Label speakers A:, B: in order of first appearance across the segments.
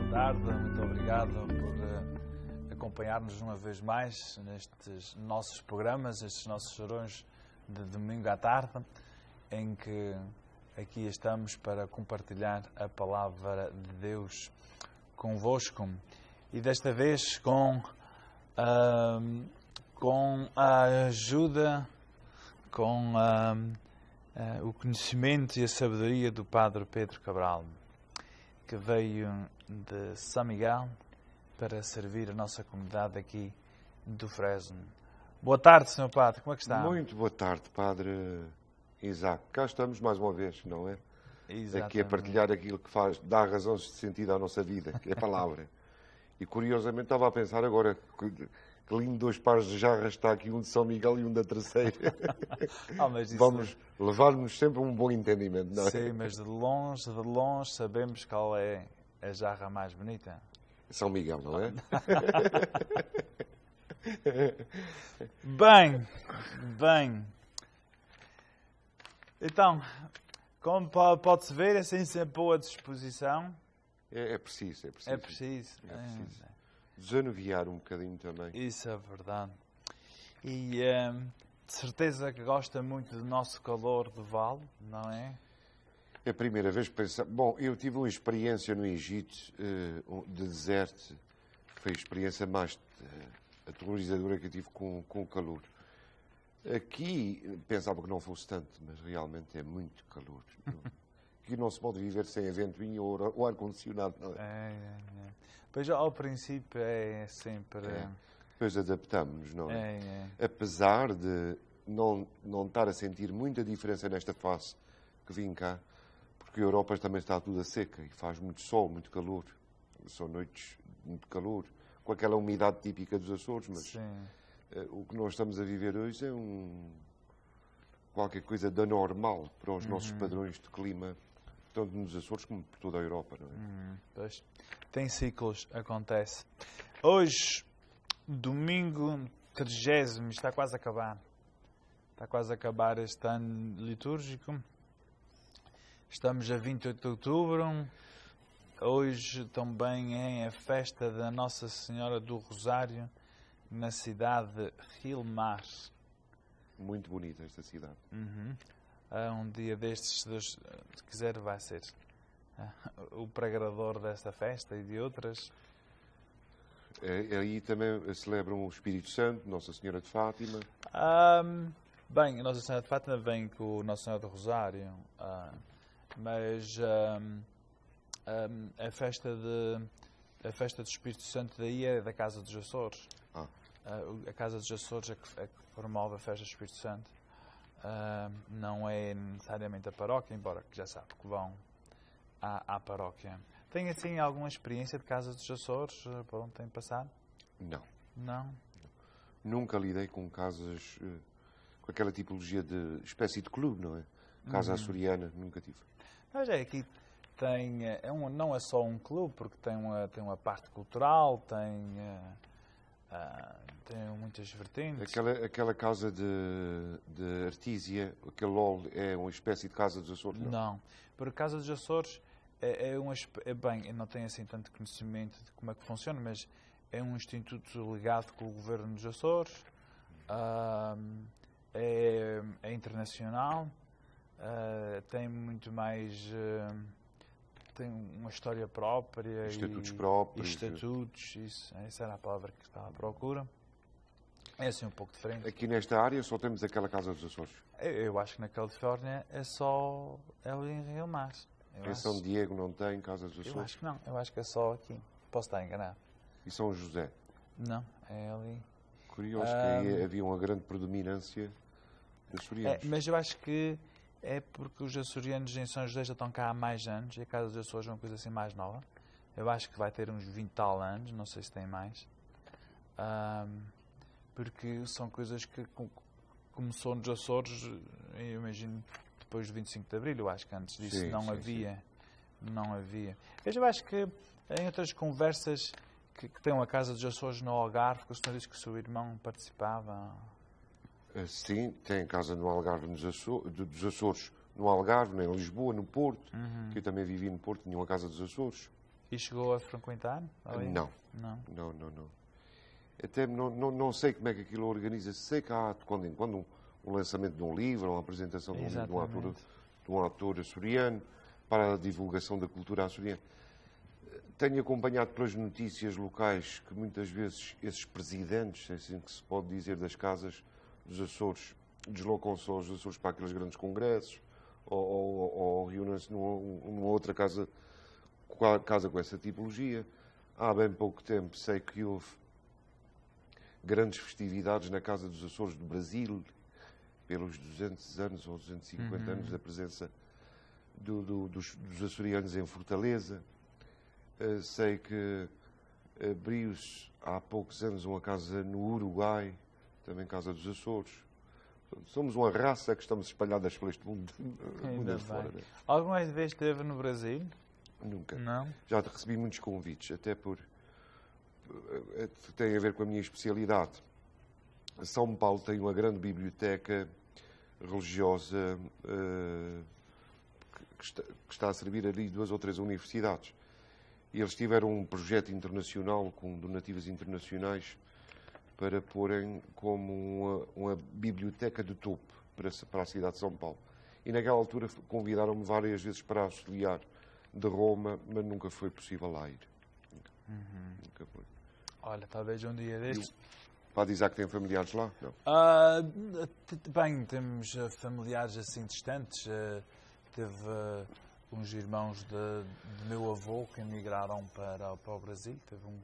A: tarde, muito obrigado por acompanhar-nos uma vez mais nestes nossos programas, estes nossos serões de domingo à tarde, em que aqui estamos para compartilhar a palavra de Deus convosco. E desta vez com a ajuda, com o conhecimento e a sabedoria do Padre Pedro Cabral, que veio de São Miguel para servir a nossa comunidade aqui do Fresno. Boa tarde, Sr. Padre, como é que está?
B: Muito boa tarde, Padre Isaac. Cá estamos mais uma vez, não é?
A: Exatamente.
B: Aqui a partilhar aquilo que dá razões de sentido à nossa vida, que é a palavra. E curiosamente estava a pensar agora que lindo dois pares de jarras está aqui, um de São Miguel e um da Terceira.
A: Mas
B: Vamos levar-nos sempre a um bom entendimento, não é?
A: Sim, mas de longe sabemos qual é a jarra mais bonita.
B: São Miguel, não é?
A: Bem. Então, como pode-se ver, assim sempre boa disposição.
B: É preciso.
A: É preciso.
B: Desanuviar um bocadinho também.
A: Isso é verdade. E de certeza que gosta muito do nosso calor do vale, não é?
B: É a primeira vez que penso... Bom, eu tive uma experiência no Egito de deserto. Foi a experiência mais aterrorizadora que eu tive com o calor. Aqui pensava que não fosse tanto, mas realmente é muito calor. Aqui não se pode viver sem a ventoinha ou ar-condicionado, não é?
A: Pois ao princípio é sempre...
B: Depois adaptamos-nos, não é?
A: É.
B: Apesar de não estar a sentir muita diferença nesta fase que vim cá, porque a Europa também está tudo a seca e faz muito sol, muito calor. São noites de muito calor, com aquela umidade típica dos Açores, mas o que nós estamos a viver hoje é qualquer coisa de anormal para os nossos padrões de clima, tanto nos Açores como por toda a Europa, não é?
A: Pois. Tem ciclos, acontece. Hoje, domingo 30º, está quase a acabar. Está quase a acabar este ano litúrgico. Estamos a 28 de outubro. Hoje também é a festa da Nossa Senhora do Rosário, na cidade de Rilmar.
B: Muito bonita esta cidade.
A: Um dia destes, se quiser, vai ser o pregador desta festa e de outras.
B: Aí também celebram o Espírito Santo, Nossa Senhora de Fátima.
A: Bem, a Nossa Senhora de Fátima vem com o Nossa Senhora do Rosário, mas a festa do Espírito Santo daí é da Casa dos Açores. A Casa dos Açores é que promove a festa do Espírito Santo. Não é necessariamente a paróquia, embora que já sabe que vão à paróquia. Tem assim alguma experiência de Casa dos Açores por onde tem passado?
B: Não. Nunca lidei com casas com aquela tipologia de espécie de clube, não é? Casa açoriana, nunca tive.
A: Mas aqui tem, não é só um clube, porque tem uma parte cultural, tem muitas vertentes.
B: Aquela casa de Artísia, aquele LOL, é uma espécie de Casa dos Açores?
A: Não. Por Casa dos Açores bem, eu não tenho assim tanto conhecimento de como é que funciona, mas é um instituto ligado com o governo dos Açores, é internacional, tem muito mais... tem uma história própria.
B: Estatutos próprios.
A: Estatutos, essa era a palavra que estava à procura. É assim um pouco diferente.
B: Aqui nesta área só temos aquela Casa dos Açores.
A: Eu acho que na Califórnia é só ali em Rio Mar.
B: Em São Diego não tem Casa dos Açores?
A: Eu acho que não, eu acho que é só aqui. Posso estar enganado.
B: E São José?
A: Não, é ali.
B: Curioso que aí havia uma grande predominância de açorianos.
A: Mas eu acho que é porque os açorianos em São José já estão cá há mais anos e a Casa dos Açores é uma coisa assim mais nova. Eu acho que vai ter uns 20 tal anos, não sei se tem mais. Porque são coisas que começou nos Açores, eu imagino, depois do 25 de Abril. Eu acho que antes disso não havia. Eu acho que em outras conversas que tem a Casa dos Açores no Algarve, que o senhor disse que o seu irmão participava.
B: Sim, tem casa no Algarve, dos Açores, no Algarve, em Lisboa, no Porto, que eu também vivi no Porto, tinha uma Casa dos Açores.
A: E chegou a frequentar?
B: Não. Até não sei como é que aquilo organiza-se. Sei que há, de quando em quando, um lançamento de um livro, uma apresentação de um ator açoriano, para a divulgação da cultura açoriana. Tenho acompanhado pelas notícias locais que muitas vezes esses presidentes, assim que se pode dizer, das casas dos Açores, deslocam-se aos Açores para aqueles grandes congressos ou reúnem-se numa outra casa com essa tipologia. Há bem pouco tempo sei que houve grandes festividades na Casa dos Açores do Brasil, pelos 200 anos ou 250 anos da presença dos açorianos em Fortaleza. Sei que abriu-se há poucos anos uma casa no Uruguai, também Casa dos Açores. Somos uma raça que estamos espalhadas por este mundo, mundo afora. Né?
A: Alguma vez esteve no Brasil?
B: Nunca.
A: Não?
B: Já recebi muitos convites, até tem a ver com a minha especialidade. São Paulo tem uma grande biblioteca religiosa que está a servir ali 2 ou 3 universidades. E eles tiveram um projeto internacional com donativas internacionais para porem como uma biblioteca de topo para a cidade de São Paulo. E naquela altura convidaram-me várias vezes para auxiliar de Roma, mas nunca foi possível lá ir. Nunca foi.
A: Olha, talvez um dia destes...
B: Pode dizer que tem familiares lá? Não.
A: Bem, temos familiares assim distantes. Teve uns irmãos de meu avô que emigraram para o Brasil. Teve um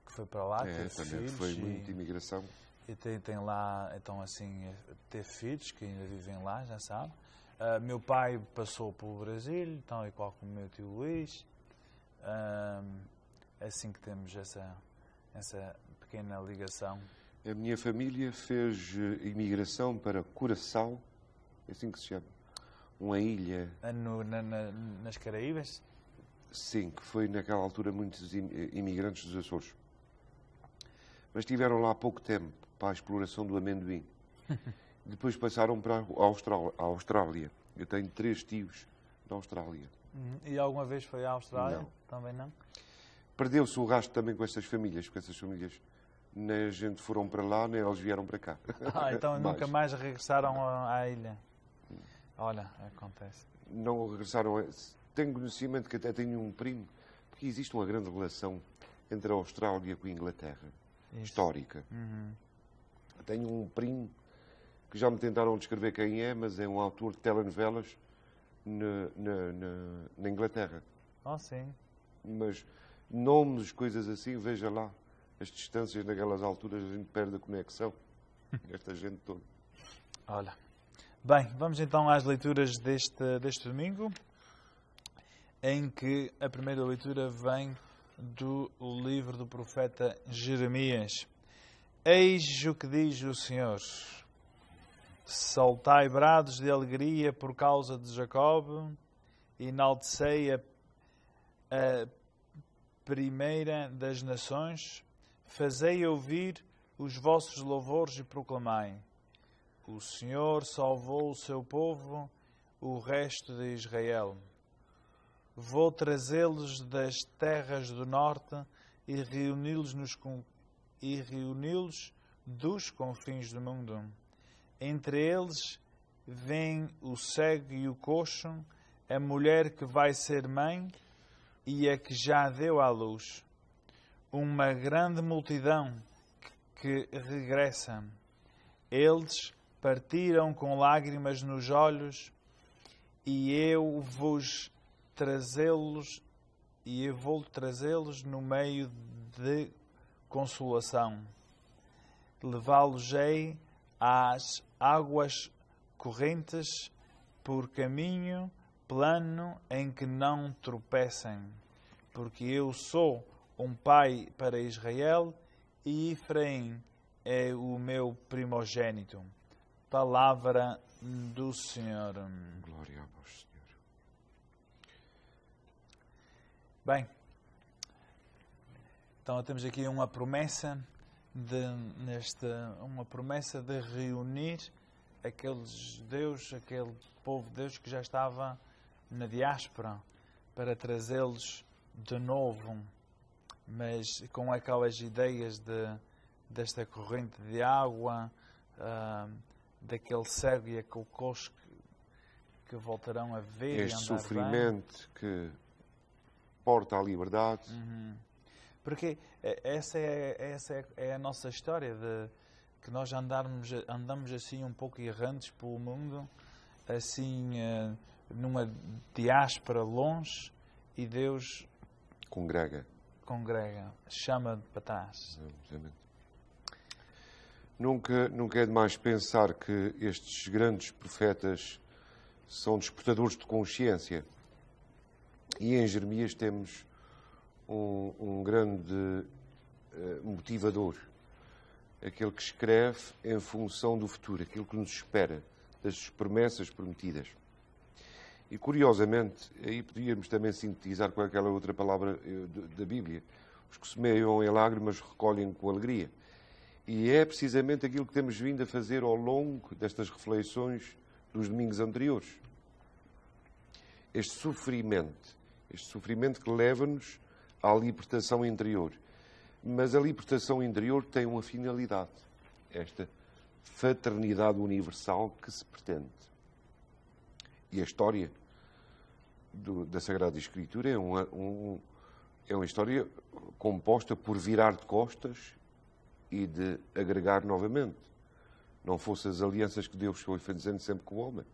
A: que foi para lá, teve filhos.
B: Foi muita imigração.
A: E tem lá, então assim, teve filhos que ainda vivem lá, já sabe. Meu pai passou pelo Brasil, então igual como o meu tio Luís. Assim que temos essa pequena ligação.
B: A minha família fez imigração para Curaçao, é assim que se chama, uma ilha...
A: Nas Caraíbas?
B: Sim, que foi naquela altura muitos imigrantes dos Açores. Mas estiveram lá há pouco tempo para a exploração do amendoim. Depois passaram para a Austrália. Eu tenho 3 tios da Austrália.
A: E alguma vez foi à Austrália?
B: Não.
A: Também não?
B: Perdeu-se o rastro também com essas famílias, porque essas famílias nem a gente foram para lá, nem eles vieram para cá.
A: Então nunca mais regressaram à ilha? Olha, acontece.
B: Não regressaram. Tenho conhecimento que até tenho um primo, porque existe uma grande relação entre a Austrália com a Inglaterra, histórica. Tenho um primo que já me tentaram descrever quem é, mas é um autor de telenovelas na Inglaterra.
A: Sim.
B: Mas nomes, coisas assim, veja lá. As distâncias naquelas alturas, a gente perde a conexão. Esta gente toda.
A: Olha. Bem, vamos então às leituras deste domingo, em que a primeira leitura vem do livro do profeta Jeremias. Eis o que diz o Senhor. Soltai brados de alegria por causa de Jacob, enaltecei a primeira das nações, fazei ouvir os vossos louvores e proclamai. O Senhor salvou o seu povo, o resto de Israel. Vou trazê-los das terras do norte e reuni-los dos confins do mundo. Entre eles vêm o cego e o coxo, a mulher que vai ser mãe e a que já deu à luz. Uma grande multidão que regressa. Eles partiram com lágrimas nos olhos e eu vou trazê-los no meio de consolação. Levá-los-ei às águas correntes por caminho plano em que não tropecem, porque eu sou um pai para Israel e Efraim é o meu primogênito. Palavra do Senhor.
B: Glória a vós, Senhor.
A: Bem, então temos aqui uma promessa de reunir aquele povo de Deus que já estava na diáspora, para trazê-los de novo, mas com aquelas ideias desta corrente de água, daquele cego e aquele coxo que voltarão a ver
B: este
A: e andar
B: sofrimento que porta à liberdade.
A: Porque essa é a nossa história, de que nós andamos assim um pouco errantes pelo mundo, assim numa diáspora longe, e Deus
B: Congrega.
A: chama para trás.
B: Nunca é demais pensar que estes grandes profetas são despertadores de consciência. E em Jeremias temos um grande motivador. Aquele que escreve em função do futuro, aquilo que nos espera, das promessas prometidas. E, curiosamente, aí podíamos também sintetizar com aquela outra palavra da Bíblia. Os que semeiam em lágrimas recolhem com alegria. E é precisamente aquilo que temos vindo a fazer ao longo destas reflexões dos domingos anteriores. Este sofrimento que leva-nos à libertação interior. Mas a libertação interior tem uma finalidade. Esta fraternidade universal que se pretende. E a história da Sagrada Escritura é uma história composta por virar de costas e de agregar novamente. Não fossem as alianças que Deus foi fazendo sempre com o homem.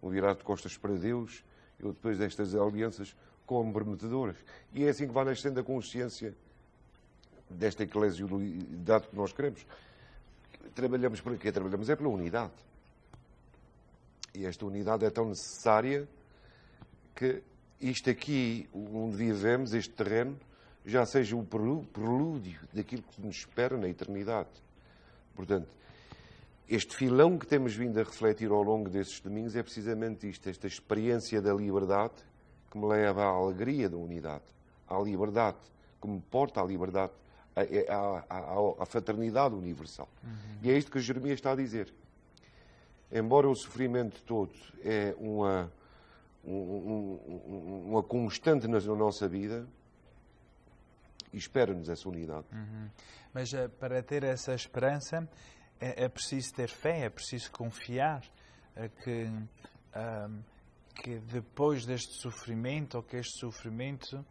B: Um virar de costas para Deus e depois destas alianças comprometedoras. E é assim que vai nascendo a consciência desta eclesialidade que nós queremos. Trabalhamos por quê? Trabalhamos pela unidade. E esta unidade é tão necessária que isto aqui, onde vivemos, este terreno, já seja o prelúdio daquilo que nos espera na eternidade. Portanto, este filão que temos vindo a refletir ao longo desses domingos é precisamente isto, esta experiência da liberdade que me leva à alegria da unidade, à liberdade, que me porta à liberdade, à fraternidade universal. E é isto que Jeremias está a dizer. Embora o sofrimento todo é uma constante na nossa vida, espera-nos essa unidade.
A: Mas para ter essa esperança é preciso ter fé, é preciso confiar que depois deste sofrimento, ou que este sofrimento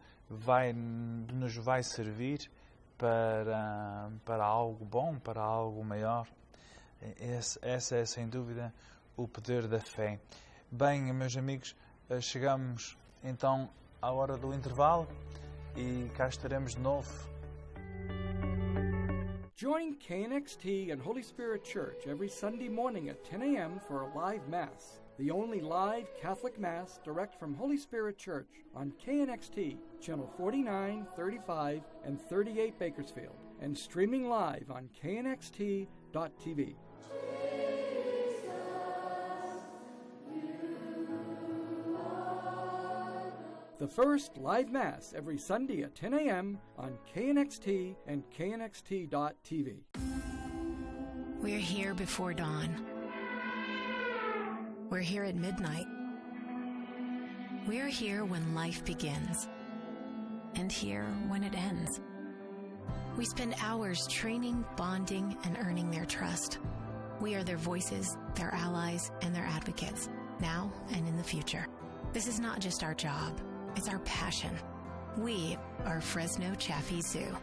A: nos vai servir para algo bom, para algo maior. Essa é, sem dúvida, o poder da fé. Bem, meus amigos, chegamos então à hora do intervalo e cá estaremos de novo.
C: Join KNXT and Holy Spirit Church every Sunday morning at 10 a.m. for a live Mass, the only live Catholic Mass direct from Holy Spirit Church on KNXT, channel 49, 35, and 38 Bakersfield, and streaming live on knxt.tv. The first live Mass every Sunday at 10 a.m. on KNXT and knxt.tv.
D: We're here before dawn. We're here at midnight. We're here when life begins, and here when it ends. We spend hours training, bonding, and earning their trust. We are their voices, their allies, and their advocates, now and in the future. This is not just our job. It's our passion. We are Fresno Chaffee Zoo.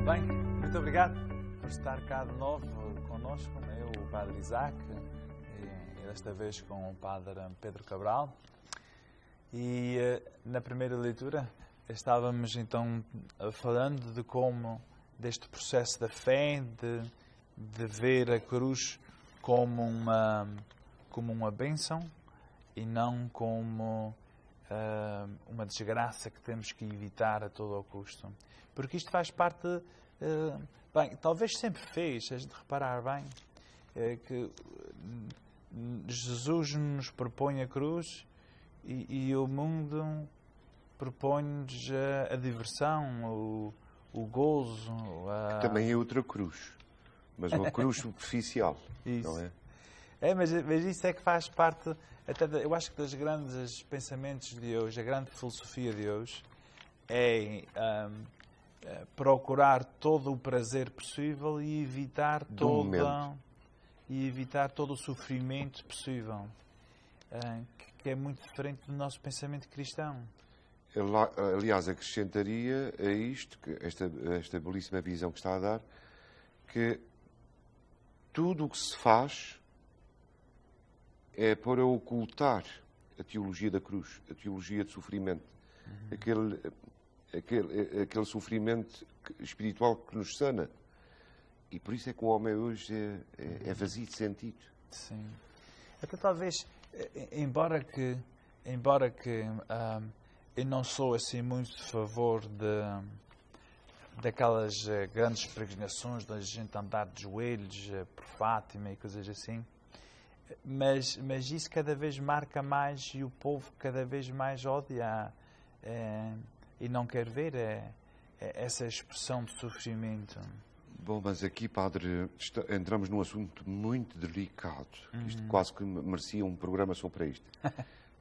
A: Bem, muito obrigado por estar cá de novo connosco, eu, o Padre Isaac, e desta vez com o Padre Pedro Cabral. E na primeira leitura estávamos então falando de como, deste processo da fé, de ver a cruz como uma bênção e não como uma desgraça que temos que evitar a todo o custo. Porque isto faz parte, bem, talvez sempre fez, se a gente reparar bem, que Jesus nos propõe a cruz e o mundo propõe-nos a diversão, o gozo.
B: Que também é outra cruz. mas uma cruz superficial,
A: Isso.
B: não é?
A: Mas isso é que faz parte, eu acho que dos grandes pensamentos de hoje, a grande filosofia de hoje, é procurar todo o prazer possível e evitar todo o sofrimento possível, que é muito diferente do nosso pensamento cristão.
B: Aliás, acrescentaria a isto, que esta belíssima visão que está a dar, que tudo o que se faz é para ocultar a teologia da cruz, a teologia de sofrimento. Aquele sofrimento espiritual que nos sana. E por isso é que o homem hoje é vazio de sentido.
A: Sim. Até talvez, embora que eu não sou assim muito a favor daquelas grandes peregrinações da gente andar de joelhos por Fátima e coisas assim, mas isso cada vez marca mais e o povo cada vez mais odia e não quer ver essa expressão de sofrimento.
B: Bom, mas aqui, Padre, entramos num assunto muito delicado. Isto quase que merecia um programa só para isto.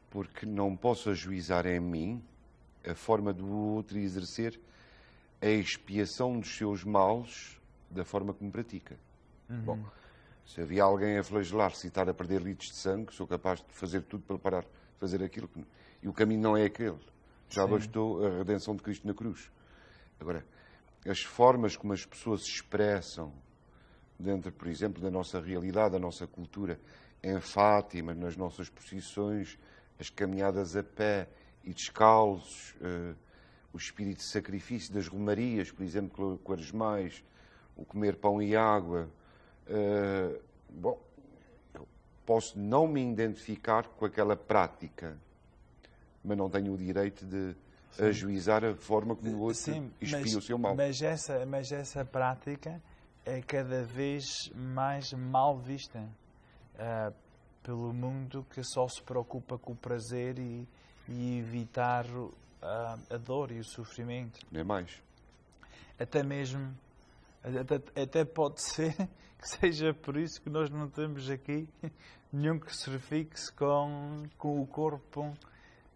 B: Porque não posso ajuizar em mim a forma do outro exercer a expiação dos seus males da forma como pratica. Bom, se havia alguém a flagelar-se e estar a perder litros de sangue, sou capaz de fazer tudo para parar de fazer aquilo. E o caminho não é aquele. Já bastou a redenção de Cristo na cruz. Agora, as formas como as pessoas se expressam dentro, por exemplo, da nossa realidade, da nossa cultura, em Fátima, nas nossas procissões, as caminhadas a pé e descalços, o espírito de sacrifício das romarias, por exemplo, quaresmais, o comer pão e água. Bom, eu posso não me identificar com aquela prática, mas não tenho o direito de ajuizar a forma como o outro expia o seu mal.
A: Mas essa prática é cada vez mais mal vista pelo mundo, que só se preocupa com o prazer e evitar a dor e o sofrimento.
B: Nem mais.
A: Até pode ser que seja por isso que nós não temos aqui nenhum que se fixe com o corpo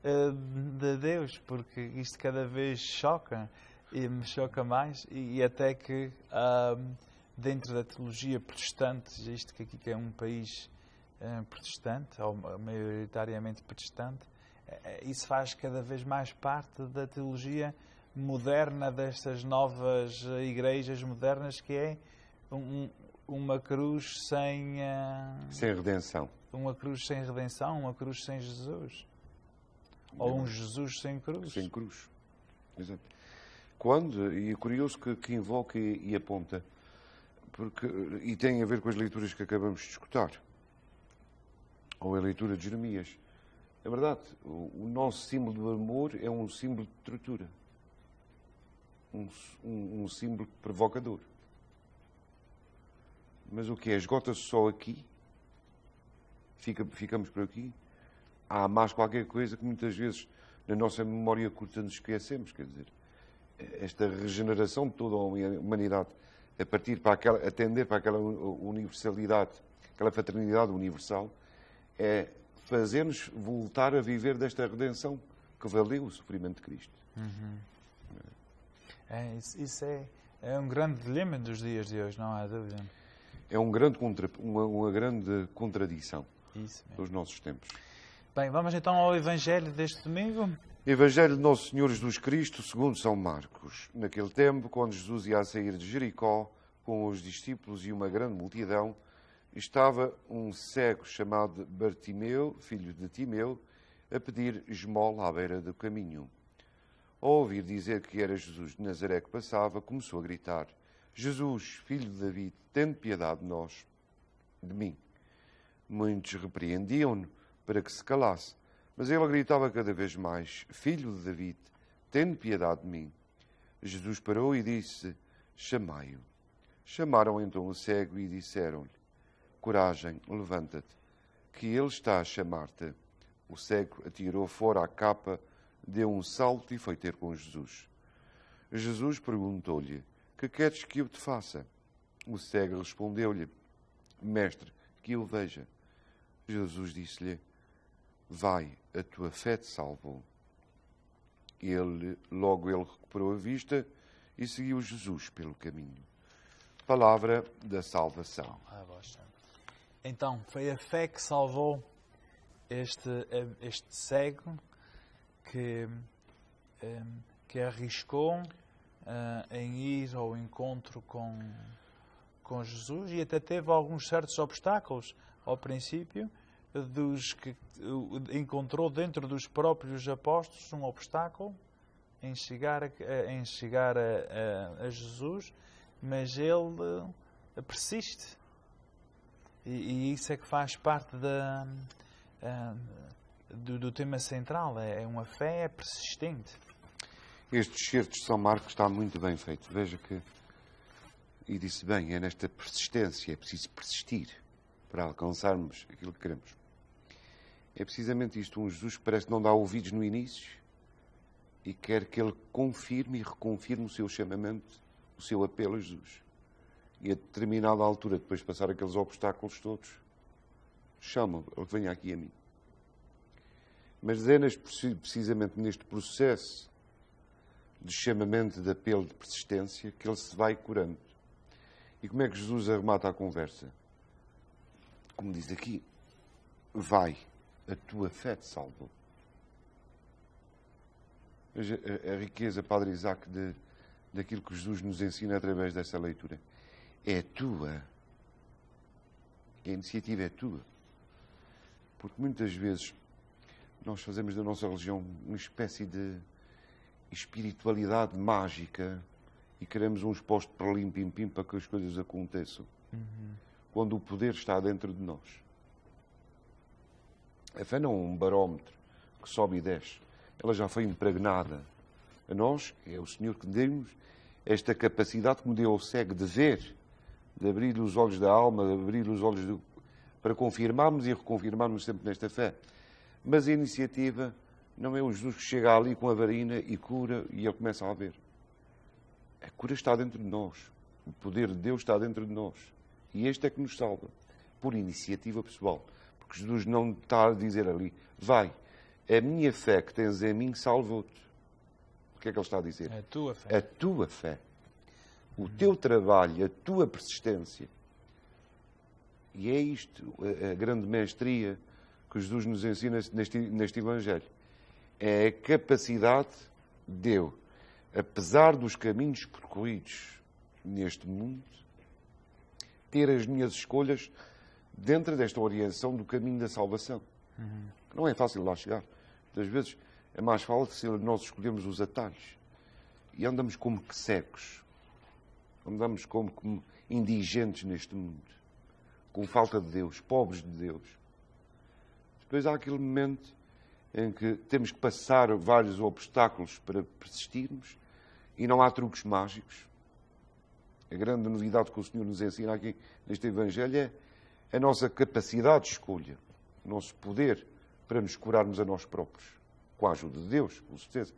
A: de Deus, porque isto cada vez choca e me choca mais, e até que dentro da teologia protestante, isto que aqui é um país protestante, ou maioritariamente protestante, isso faz cada vez mais parte da teologia moderna destas novas igrejas modernas, que é uma cruz sem
B: redenção.
A: Uma cruz sem redenção, uma cruz sem Jesus. Ou um Jesus sem cruz.
B: Sem cruz. Exato. E é curioso que invoca e aponta, e tem a ver com as leituras que acabamos de escutar, ou a leitura de Jeremias. É verdade, o nosso símbolo do amor é um símbolo de tortura. Um símbolo provocador. Mas o que é? Esgota-se só aqui? Ficamos por aqui? Há mais qualquer coisa que muitas vezes na nossa memória curta nos esquecemos, quer dizer, esta regeneração de toda a humanidade atender para aquela universalidade, aquela fraternidade universal, é fazer-nos voltar a viver desta redenção que valeu o sofrimento de Cristo.
A: Isso é um grande dilema dos dias de hoje, não há dúvida.
B: É uma grande contradição dos nossos tempos.
A: Bem, vamos então ao Evangelho deste domingo.
B: Evangelho de Nosso Senhor Jesus Cristo, segundo São Marcos. Naquele tempo, quando Jesus ia a sair de Jericó, com os discípulos e uma grande multidão, estava um cego chamado Bartimeu, filho de Timeu, a pedir esmola à beira do caminho. Ao ouvir dizer que era Jesus de Nazaré que passava, começou a gritar: Jesus, filho de David, tende piedade de mim. Muitos repreendiam-no para que se calasse, mas ele gritava cada vez mais: Filho de David, tende piedade de mim. Jesus parou e disse: Chamai-o. Chamaram então o cego e disseram-lhe: Coragem, levanta-te, que ele está a chamar-te. O cego atirou fora a capa, deu um salto e foi ter com Jesus. Jesus perguntou-lhe: Que queres que eu te faça? O cego respondeu-lhe: Mestre, que eu veja. Jesus disse-lhe: Vai, a tua fé te salvou. Logo ele recuperou a vista e seguiu Jesus pelo caminho. Palavra da salvação.
A: Então, foi a fé que salvou este cego que arriscou em ir ao encontro com Jesus e até teve alguns certos obstáculos ao princípio, dos que encontrou dentro dos próprios apóstolos um obstáculo em chegar a Jesus, mas ele persiste. E isso é que faz parte do tema central. É uma fé persistente.
B: Este excerto de São Marcos está muito bem feito. Veja que, e disse bem, é nesta persistência, é preciso persistir para alcançarmos aquilo que queremos. É precisamente isto, um Jesus que parece que não dá ouvidos no início e quer que ele confirme e reconfirme o seu chamamento, o seu apelo a Jesus. E a determinada altura, depois de passar aqueles obstáculos todos, chama-o, ele venha aqui a mim. Mas é precisamente neste processo de chamamento, de apelo, de persistência, que ele se vai curando. E como é que Jesus arremata a conversa? Como diz aqui, vai, a tua fé te salvou. Veja a riqueza, Padre Isaac, daquilo que Jesus nos ensina através dessa leitura. É tua. A iniciativa é tua. Porque muitas vezes nós fazemos da nossa religião uma espécie de espiritualidade mágica e queremos uns postos para lim-pim-pim para que as coisas aconteçam. Quando o poder está dentro de nós. A fé não é um barómetro que sobe e desce. Ela já foi impregnada. A nós, é o Senhor que deu-nos esta capacidade que me deu ao cego de ver, de abrir os olhos da alma, de abrir os olhos para confirmarmos e reconfirmarmos sempre nesta fé. Mas a iniciativa não é o Jesus que chega ali com a varina e cura e ele começa a ver. A cura está dentro de nós. O poder de Deus está dentro de nós. E este é que nos salva. Por iniciativa pessoal. Porque Jesus não está a dizer ali, vai, a minha fé que tens em mim salvou-te. O que é que ele está a dizer?
A: É a tua fé.
B: A tua fé. O teu trabalho, a tua persistência. E é isto, a grande mestria que Jesus nos ensina neste Evangelho. É a capacidade de eu, apesar dos caminhos percorridos neste mundo, ter as minhas escolhas dentro desta orientação do caminho da salvação. Não é fácil lá chegar. Muitas vezes é mais fácil se nós escolhemos os atalhos. E andamos como que cegos. Andamos como indigentes neste mundo. Com falta de Deus, pobres de Deus. Depois há aquele momento em que temos que passar vários obstáculos para persistirmos e não há truques mágicos. A grande novidade que o Senhor nos ensina aqui neste Evangelho é a nossa capacidade de escolha, o nosso poder para nos curarmos a nós próprios, com a ajuda de Deus, com certeza.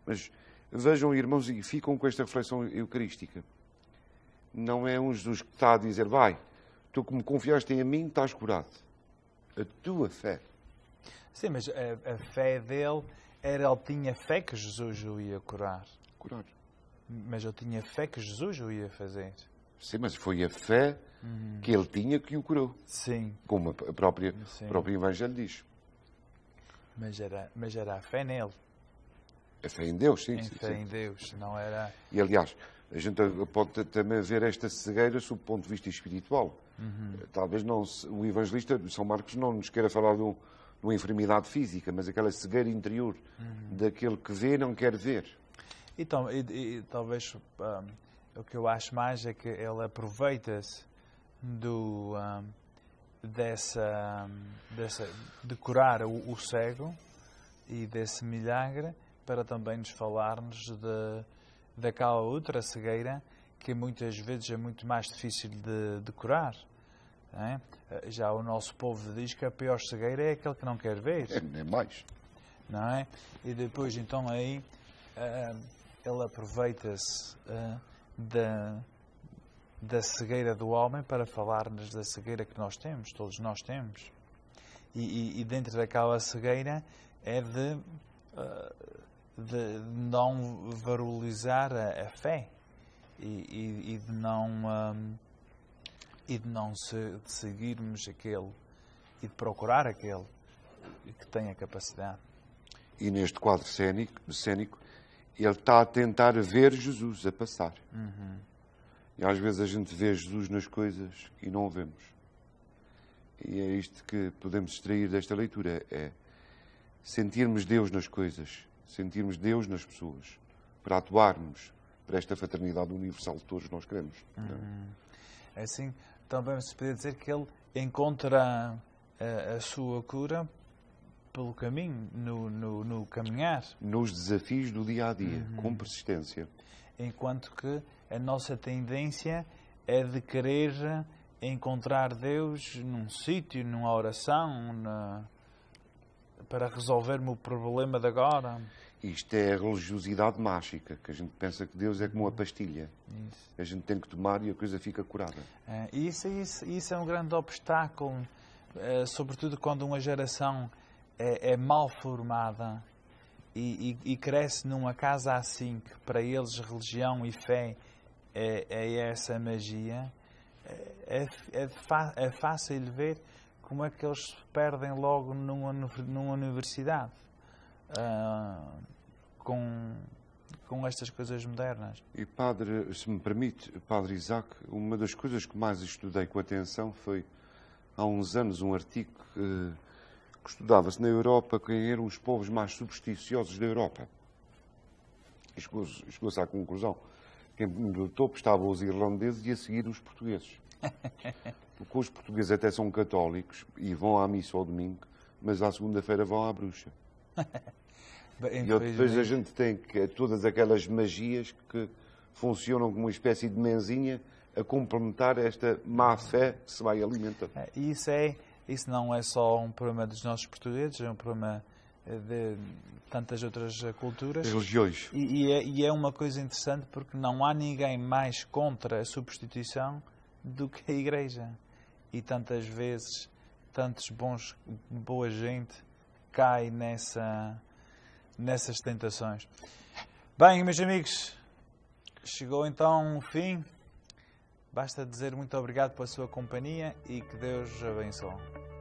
B: Mas vejam, irmãos, e ficam com esta reflexão eucarística. Não é um Jesus que está a dizer, vai, tu que me confiaste em mim, estás curado. A tua fé.
A: Sim, mas a fé dele ele tinha fé que Jesus o ia curar.
B: Curar.
A: Mas eu tinha fé que Jesus o ia fazer.
B: Sim, mas foi a fé que ele tinha que o curou.
A: Sim.
B: Como o próprio Evangelho diz.
A: Mas era a fé nele.
B: A fé em Deus, sim.
A: A fé em Deus, não era...
B: E, aliás, a gente pode também ver esta cegueira sob o ponto de vista espiritual. Talvez não o evangelista São Marcos não nos queira falar de uma enfermidade física, mas aquela cegueira interior daquele que vê e não quer ver.
A: Então, e talvez o que eu acho mais é que ele aproveita-se de curar o cego e desse milagre para também nos falar-nos daquela outra cegueira que muitas vezes é muito mais difícil de curar. Não é? Já o nosso povo diz que a pior cegueira é aquele que não quer ver.
B: É mais.
A: Não é? E depois, então, aí da cegueira do homem para falar-nos da cegueira que nós temos, todos nós temos. E dentro daquela cegueira é de não valorizar a fé e de não seguirmos aquele e de procurar aquele que tem a capacidade.
B: E neste quadro cénico, ele está a tentar ver Jesus a passar. E às vezes a gente vê Jesus nas coisas e não o vemos. E é isto que podemos extrair desta leitura, é sentirmos Deus nas coisas, sentirmos Deus nas pessoas, para atuarmos para esta fraternidade universal que todos nós queremos.
A: É assim, também se poderia dizer que ele encontra a sua cura pelo caminho, no caminhar.
B: Nos desafios do dia-a-dia, com persistência.
A: Enquanto que a nossa tendência é de querer encontrar Deus num sítio, numa oração, para resolver-me o problema de agora.
B: Isto é a religiosidade mágica, que a gente pensa que Deus é como uma pastilha.
A: Isso.
B: A gente tem que tomar e a coisa fica curada.
A: Isso é um grande obstáculo, sobretudo quando uma geração é mal formada e cresce numa casa assim, que para eles religião e fé é essa magia. É fácil ver como é que eles se perdem logo numa universidade com estas coisas modernas.
B: E padre, se me permite, padre Isaac, uma das coisas que mais estudei com atenção foi, há uns anos, um artigo que estudava-se na Europa quem eram os povos mais supersticiosos da Europa. E chegou-se à conclusão que no topo estavam os irlandeses e a seguir os portugueses. Porque os portugueses até são católicos e vão à missa ao domingo, mas à segunda-feira vão à bruxa. E depois a gente tem todas aquelas magias que funcionam como uma espécie de menzinha a complementar esta má fé que se vai alimentando.
A: Isso não é só um problema dos nossos portugueses, é um problema de tantas outras culturas.
B: Religiões.
A: E é uma coisa interessante porque não há ninguém mais contra a substituição do que a Igreja. E tantas vezes, boa gente cai nessas tentações. Bem, meus amigos, chegou então o fim. Basta dizer muito obrigado pela sua companhia e que Deus abençoe.